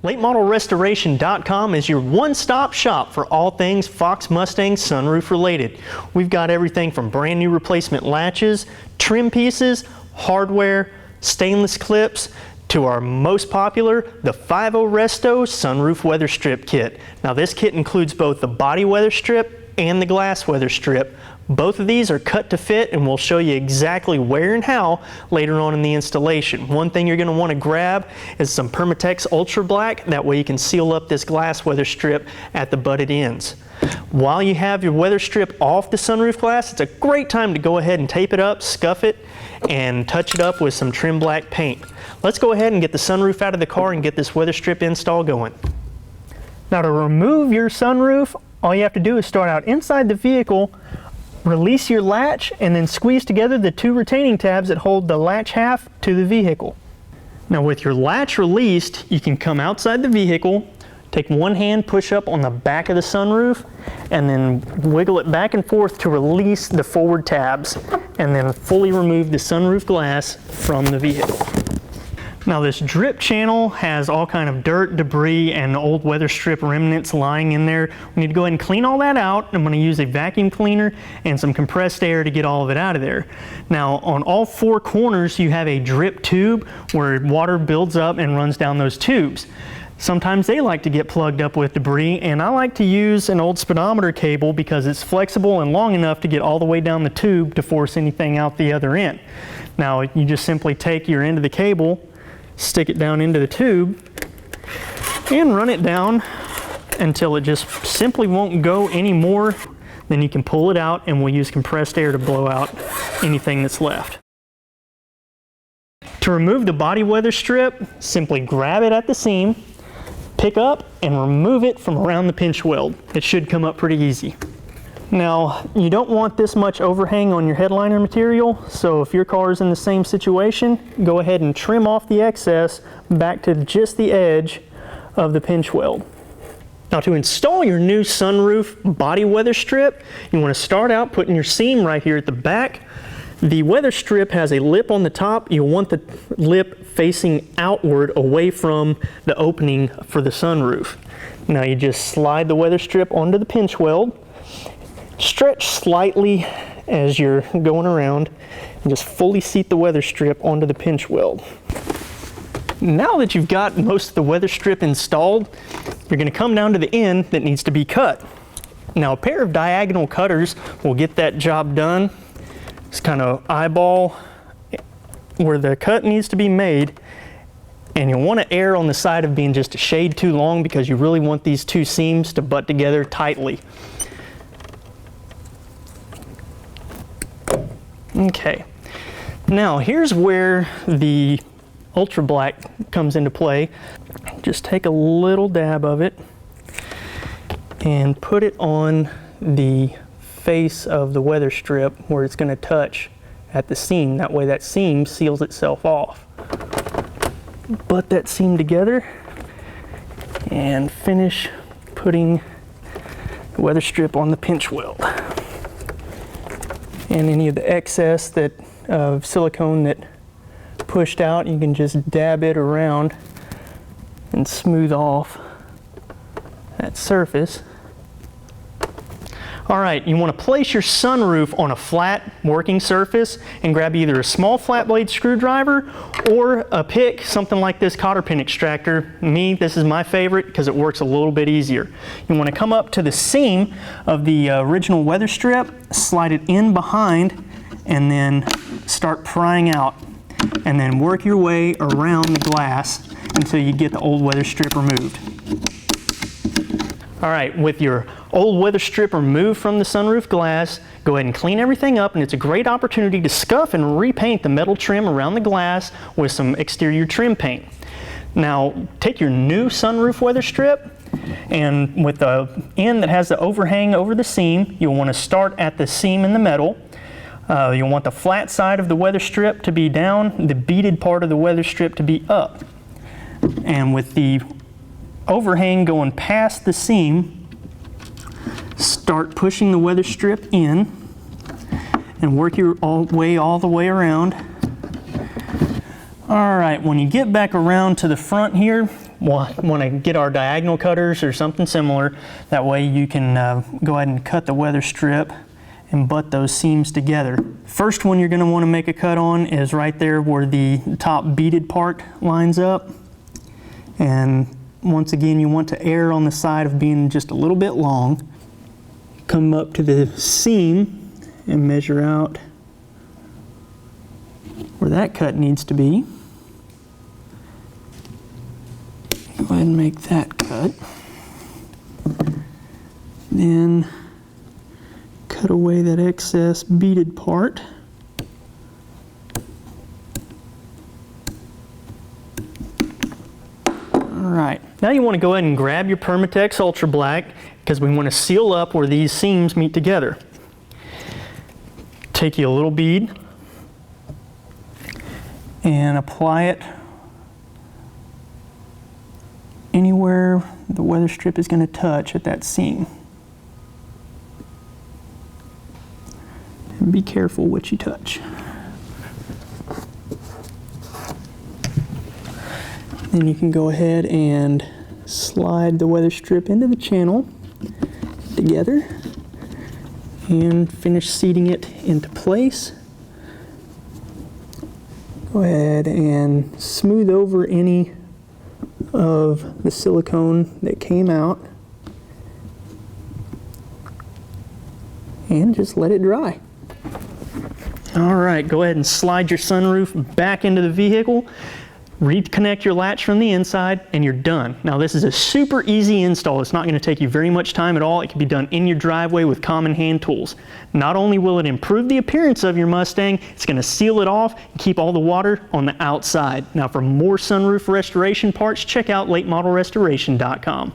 LateModelRestoration.com is your one-stop shop for all things Fox Mustang sunroof related. We've got everything from brand new replacement latches, trim pieces, hardware, stainless clips, to our most popular, the 5.0 Resto Sunroof Weather Strip Kit. Now this kit includes both the body weather strip and the glass weather strip. Both of these are cut to fit, and we'll show you exactly where and how later on in the installation. One thing you're going to want to grab is some Permatex Ultra Black. That way you can seal up this glass weather strip at the butted ends. While you have your weather strip off the sunroof glass, it's a great time to go ahead and tape it up, scuff it, and touch it up with some trim black paint. Let's go ahead and get the sunroof out of the car and get this weather strip install going. Now to remove your sunroof, all you have to do is start out inside the vehicle, release your latch, and then squeeze together the two retaining tabs that hold the latch half to the vehicle. Now with your latch released, you can come outside the vehicle, take one hand, push up on the back of the sunroof, and then wiggle it back and forth to release the forward tabs, and then fully remove the sunroof glass from the vehicle. Now this drip channel has all kind of dirt, debris, and old weather strip remnants lying in there. We need to go ahead and clean all that out. I'm going to use a vacuum cleaner and some compressed air to get all of it out of there. Now on all four corners you have a drip tube where water builds up and runs down those tubes. Sometimes they like to get plugged up with debris, and I like to use an old speedometer cable because it's flexible and long enough to get all the way down the tube to force anything out the other end. Now you just simply take your end of the cable, stick it down into the tube, and run it down until it just simply won't go anymore. Then you can pull it out, and we'll use compressed air to blow out anything that's left. To remove the body weather strip, simply grab it at the seam, pick up and remove it from around the pinch weld. It should come up pretty easy. Now, you don't want this much overhang on your headliner material, so if your car is in the same situation, go ahead and trim off the excess back to just the edge of the pinch weld. Now to install your new sunroof body weather strip, you want to start out putting your seam right here at the back. The weather strip has a lip on the top. You want the lip facing outward away from the opening for the sunroof. Now you just slide the weather strip onto the pinch weld, stretch slightly as you're going around, and just fully seat the weather strip onto the pinch weld. Now that you've got most of the weather strip installed, you're going to come down to the end that needs to be cut. Now a pair of diagonal cutters will get that job done. Just kind of eyeball where the cut needs to be made, and you'll want to err on the side of being just a shade too long because you really want these two seams to butt together tightly. Okay, now here's where the Ultra Black comes into play. Just take a little dab of it and put it on the face of the weather strip where it's going to touch at the seam. That way that seam seals itself off. Butt that seam together and finish putting the weather strip on the pinch weld. And any of the excess of silicone that pushed out, you can just dab it around and smooth off that surface. Alright, you want to place your sunroof on a flat working surface and grab either a small flat blade screwdriver or a pick, something like this cotter pin extractor. This is my favorite because it works a little bit easier. You want to come up to the seam of the original weather strip, slide it in behind, and then start prying out. And then work your way around the glass until you get the old weather strip removed. Alright, with your old weather strip removed from the sunroof glass, go ahead and clean everything up, and it's a great opportunity to scuff and repaint the metal trim around the glass with some exterior trim paint. Now, take your new sunroof weather strip, and with the end that has the overhang over the seam, you'll want to start at the seam in the metal. You'll want the flat side of the weather strip to be down, the beaded part of the weather strip to be up. And with the overhang going past the seam, start pushing the weather strip in and work your way all the way around. Alright, when you get back around to the front here, want to get our diagonal cutters or something similar. That way you can go ahead and cut the weather strip and butt those seams together. First one you're going to want to make a cut on is right there where the top beaded part lines up. And once again, you want to err on the side of being just a little bit long. Come up to the seam and measure out where that cut needs to be. Go ahead and make that cut. Then cut away that excess beaded part. All right, now you want to go ahead and grab your Permatex Ultra Black because we want to seal up where these seams meet together. Take you a little bead and apply it anywhere the weather strip is going to touch at that seam. And be careful what you touch. Then you can go ahead and slide the weather strip into the channel together and finish seating it into place. Go ahead and smooth over any of the silicone that came out and just let it dry. All right, go ahead and slide your sunroof back into the vehicle, reconnect your latch from the inside, and you're done. Now this is a super easy install. It's not going to take you very much time at all. It can be done in your driveway with common hand tools. Not only will it improve the appearance of your Mustang, it's going to seal it off and keep all the water on the outside. Now for more sunroof restoration parts, check out latemodelrestoration.com.